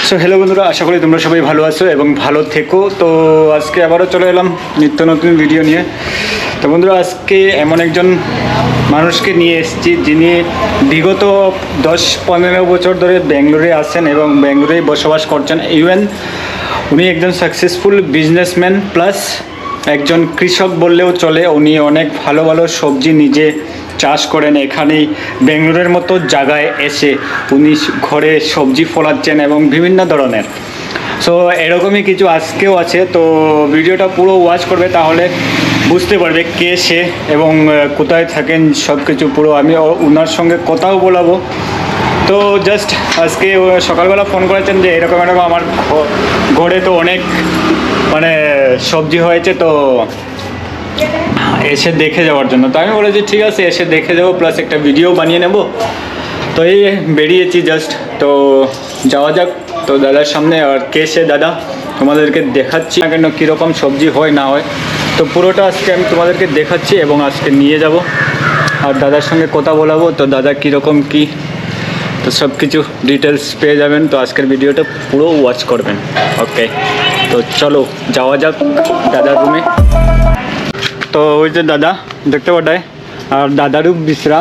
So hello বন্ধুরা, আশা করি তোমরা সবাই ভালো আছো এবং ভালো থেকো। তো আজকে আবারও চলে এলাম নিত্য নতুন ভিডিও নিয়ে। তো বন্ধুরা, আজকে এমন একজন মানুষকে নিয়ে এসেছি যিনি বিগত 10-15 বছর ধরে ব্যাঙ্গালোরে আছেন এবং ব্যাঙ্গালোরেই বসবাস করছেন। ইভেন উনি একজন সাকসেসফুল বিজনেসম্যান প্লাস একজন কৃষক বললেও চলে। উনি অনেক ভালো ভালো সবজি নিজে চাষ করেন। এখানেই বেঙ্গালুরুর মতো জায়গায় এসে উনি ঘরে সবজি ফলাচ্ছেন এবং বিভিন্ন ধরনের। সো এরকমই কিছু আজকেও আছে। তো ভিডিওটা পুরো ওয়াচ করবে, তাহলে বুঝতে পারবে কে সে এবং কোথায় থাকেন সব কিছু পুরো। আমি ওনার সঙ্গে কথাও বলাবো। তো জাস্ট আজকে সকালবেলা ফোন করেছেন যে এরকম এরকম আমার ঘরে তো অনেক সবজি হয়েছে, তো এসে দেখে যাওয়ার জন্য। তো আমি বলেছি ঠিক আছে, এসে দেখে যাবো, প্লাস একটা ভিডিও বানিয়ে নেব। তো এই বেরিয়েছি জাস্ট, তো যাওয়া যাক। তো দাদার সামনে, আর কে সে দাদা তোমাদেরকে দেখাচ্ছি না কেন কীরকম সবজি হয় না হয়। তো পুরোটা আজকে আমি তোমাদেরকে দেখাচ্ছি এবং আজকে নিয়ে যাব আর দাদার সঙ্গে কথা বলাবো। তো দাদা কীরকম কী, তো সব কিছু ডিটেলস পেয়ে যাবেন। তো আজকের ভিডিওটা পুরো ওয়াচ করবেন। ওকে, তো চলো যাওয়া যাক দাদার রুমে। তো ওই যে দাদা দেখতে পাঠায়, আর দাদারও বিশ্রা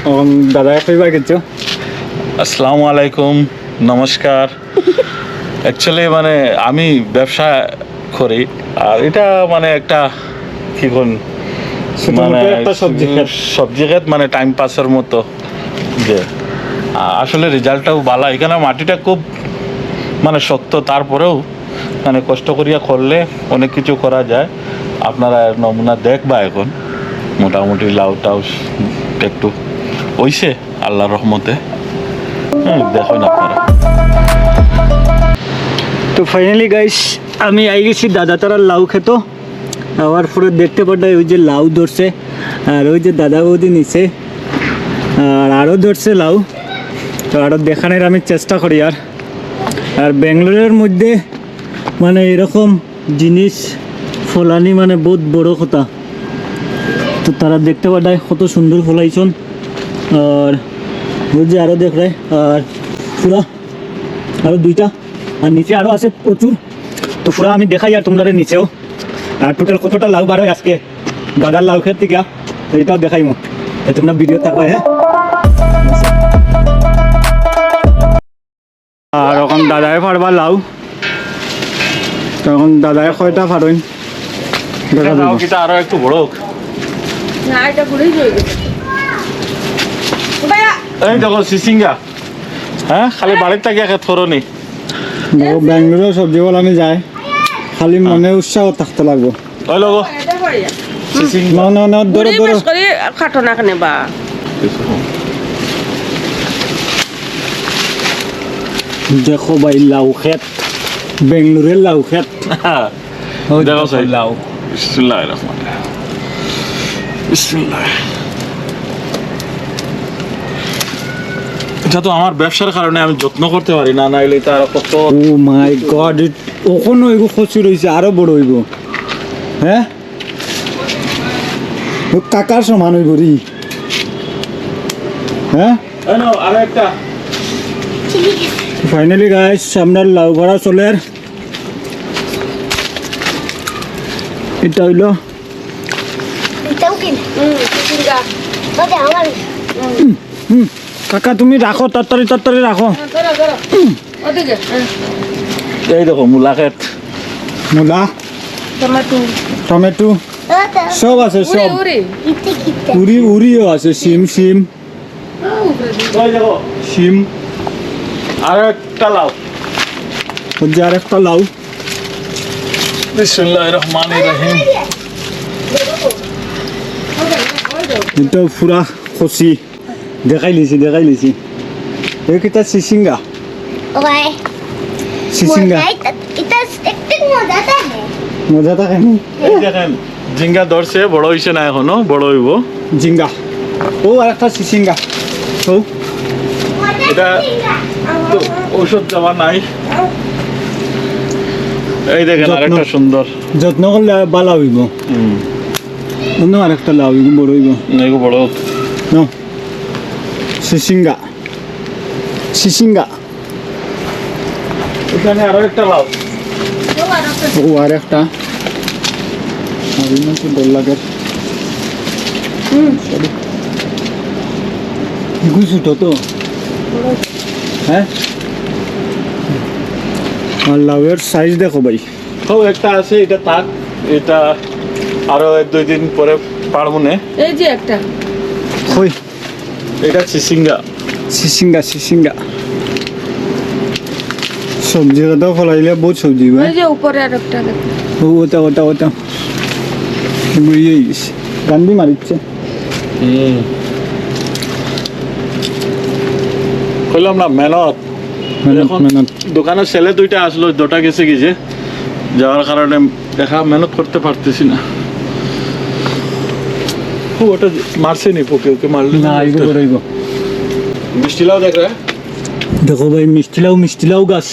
এবং দাদা কইবা কিছু। আসসালামু আলাইকুম, নমস্কার। অ্যাকচুয়ালি আমি ব্যবসা করি, আর এটা একটা কি কোন সবজি ক্ষেত, টাইম পাসের মতো। যে আসলে রেজাল্টটাও ভালো। এখানে মাটিটা খুব শক্ত, তারপরেও কষ্ট করিয়া করলে অনেক কিছু করা যায়। আপনারা নমুনা দেখবা, এখন মোটামুটি লাউ টাউ একটু হইছে আল্লাহর রহমতে। দেখুন আপনারা। তো ফাইনালি গাইস, আমি আই গেছি দাদা তারা লাউ খেত। আবার পুরো দেখতে পাঠায় ওই যে লাউ ধরছে, আর ওই যে দাদা বৌদি নিচে আর আরও ধরছে লাউ। তো আরও দেখানোর আমি চেষ্টা করি। আর বেঙ্গালুরুর মধ্যে এরকম জিনিস ফলানি বহুত বড় কথা। তো তারা দেখতে পাঠায় কত সুন্দর ফলাইছন। আর ওই যে আরও দেখ রায়, আর পুরা আরও দুইটা, আর নিচে আরও আছে প্রচুর। তো পুরা আমি দেখাই আর তোমরা নিচেও, আর টোটাল কতটা লাউ বার হয় আজকে দাদার লাউ খেত থেকে, তো এটাও দেখাই মো। তোমরা ভিডিও থাকবে। হ্যাঁ, আর এখন দাদায় ফাড়বা লাউ। তখন দাদায় কয়টা ফাড়ইন আরো একটু বড় হোক। এই দেখো সিসিঙ্গা, হ্যাঁ খালি বাড়ির থেকে থরনি। ব্যাঙ্গালোর সবজি বল আমি যাই, খালি মনে উৎসাহ থাকতে লাগবো। ওই লোক খাটো না কেন বা দেখো ভাই লাউ খেত, বেঙ্গালুরের লাউ খেত। দেখো লাউ। বিসমিল্লাহির রহমানির রহিম। বিসমিল্লাহ। এটা তো আমার ব্যবসার কারণে আমি যত্ন করতে পারি না, নাইলে এটা আরো কত। ও মাই গড, ওখানে হইব খসি রয়েছে, আরো বড় হইব। হ্যাঁ, ও কাকার সমান হইব রি। হ্যাঁ, আরো একটা। ফাইনালি গাইস, আপনার লাউ ভরা চলের এটা হইল। কাকা তুমি রাখো, তাড়াতাড়ি রাখো। এই দেখো মূলা ক্ষেত, মূলা, টমেটো সব আছে, সব উড়িও আছে, সিম সিম। আরো একটা লাউ, আর একটা লাউ। বিসমিল্লাহির রহমানির রহিম। এটা পুরা খসি দেখাই লিছি। এইটা সিসিঙ্গা। সিসিঙ্গা মজা থাকে নি। এই দেখেন জিঙ্গা ধরছে, বড় হইছে না, এখনো বড় হইব জিঙ্গা। ও আর একটা সিসিঙ্গা। ও এটা তো ঔষধ দেওয়া নাই। এই দেখেন আরেকটা সুন্দর, যত্ন করলে ভালো হইব। অন্য আরেকটা লাউ বড় হইব, বড় সিসিঙ্গা। এখানে আরো একটা লাউ। ও আর একটা কি ডর লাগে গুছুটো তো হ্যাঁ আর লাউয়ের সাইজ দেখো ভাই তো একটা আছে, এটা থাক, এটা আরো 1-2 দিন পরে পারবো না। এই যে একটা কই এটা চিচিঙ্গা। সিসিঙ্গা সবজি কথা ফলাইলে বহুত সবজি ভাই এই যে উপরে আর একটা ওটা বুঝিয়ে গেছে গান্ধী মারিচ্ছে কইলাম না মেহনত। এখন দোকানের ছেলে দুইটা আসলো, দুটা গেছে গিয়ে যাওয়ার কারণে দেখা মেহনত করতে পারতেছি না। ওটা মারছে নি পোকে, ওকে মারলে না আইব রইব মিষ্টিলাও দেখ রে। দেখো ভাই মিষ্টি লাউ গাছ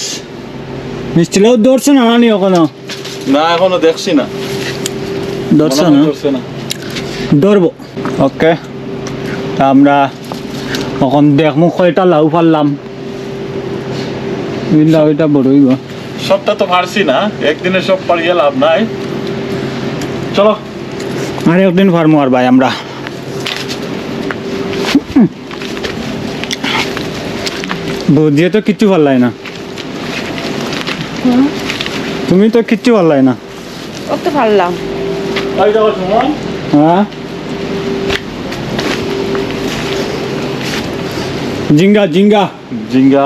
মিষ্টি লাউ ধরছে না নানি ওখানে না এখনো দেখছি না, ধরছে মনে না হয় ধরছে না। ধরবো ওকে তা আমরা এখন দেখমু কয়টা লাউ পারলাম এই লাউটা বড় হইব সবটা তো পারছি না, একদিনে সব পারিয়ে লাভ নাই। চলো আর একদিন পারমু আর ভাই আমরা বৌদিয়ে তো কিচ্ছু পারলাই না তুমি তো কিচ্ছু পারলাই না ও তো পারলাম তাই যাবো সুমন। হ্যাঁ জিঙ্গা জিঙ্গা,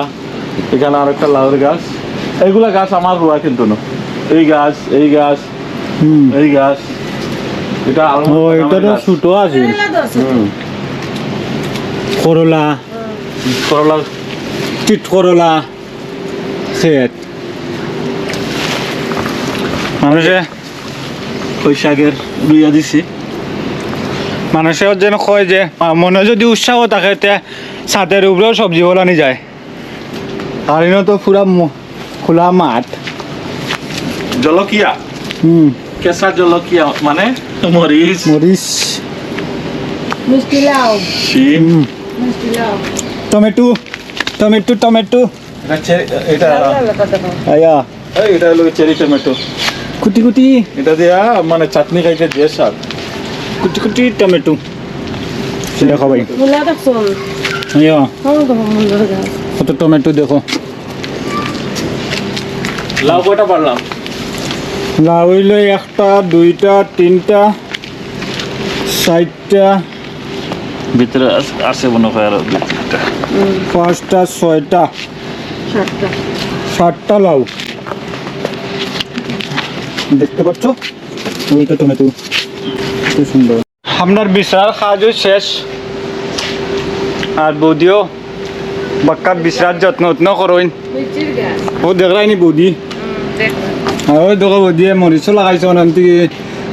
এখানে আর একটা লাউর গাছ। এইগুলা গাছ আমার রোয়া কিন্তু না। এই গাছ, এই গাছ, হুম এই গাছ, এটা ও এটা তো ছোটো আছে করলা করলা চিট করলা সেট মানুষে ওই শাকের রুইয়া দিছি। মানুষের যেন কয় যে মনে যদি উৎসাহ থাকে তে ছাদের উপরেও সবজি ফলানি যায় আর এনে তো পুরা খোলা মাঠ জলকিয়া, হুম কেঁচা জলকিয়া মানে মরিচ, মরিচ মিষ্টি লাউ শিম, মিষ্টি লাউ টমেটো এটা আয়া এটা হলো চেরি টমেটো। কুটি এটা দিয়া মানে চাটনি খাইতে দিয়ে স্বাদ। টমেটো সেটা খাবাই মূলা দেখছো আয়া সুন্দর গাছ কত টমেটো দেখো লাউ কয়টা পারলাম? লাউ হইলো 1টা 2টা 3টা 4টা ভিতরে আছে মনে হয় আরো 5টা 6টা সাতটা 7টা লাউ দেখতে পাচ্ছ ওইটা টমেটো খুব সুন্দর আপনার বিশ্রার কাজও শেষ আর বৌদিও বাক্কা বিশ্রার যত্ন করইন মিষ্টির গাছ ও দেখলাইনি বৌদি আর ওই দেখো বৌদিয়ে মরিচও লাগাইছে অনন্তি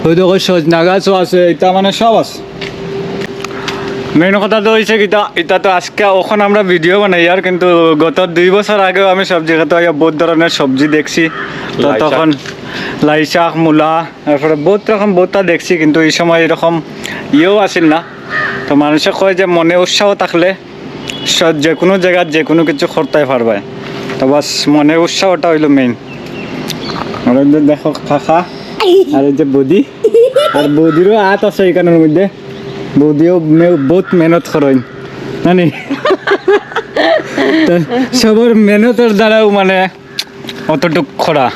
ওই দেখো সজনা গাছও আছে এটা মানে সব আছে মেইন কথা তো হয়েছে কি এটা তো আজকে ওখান আমরা ভিডিও বানাই আর কিন্তু গত 2 বছর আগেও আমি সবজি খেতে বহুত ধরনের সবজি দেখছি তো লাই শাক। তখন লাই শাক মূলা তারপরে বহুত রকম বহুতটা দেখছি কিন্তু এই সময় এরকম ইয়েও আসিল না তো মানুষে কয় যে মনে উৎসাহ থাকলে যে কোনো জায়গায় যে কোনো কিছু করতে পারবে তো বাস মনে উৎসাহটা হইলো মেইন আর এই যে দেখো কাকা আর এই যে বৌদি আর বৌদিরও হাত আছে এখানের মধ্যে বৌদিও বহুত মেহনত করেন জানি তো সবার মেহনতের দ্বারাও মানে অতটুক খরা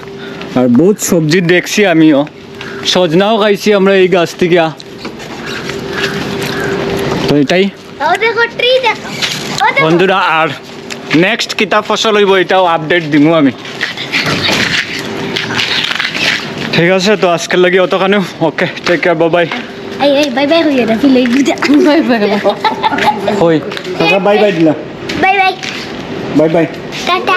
আর বহুত সবজি দেখছি আমিও সজনাও খাইছি আমরা এই গাছ থেকে তো এটাই বন্ধুরা আর নেক্সট কিতা ফসল হইব এটাও আপডেট দিমু আমি ঠিক আছে তো আজকের লাগি অতখানি okay take care bye Bye bye huya na pila guda. Bye bye হই কাকা বাই বাই দিলা Bye bye. Bye bye Tata.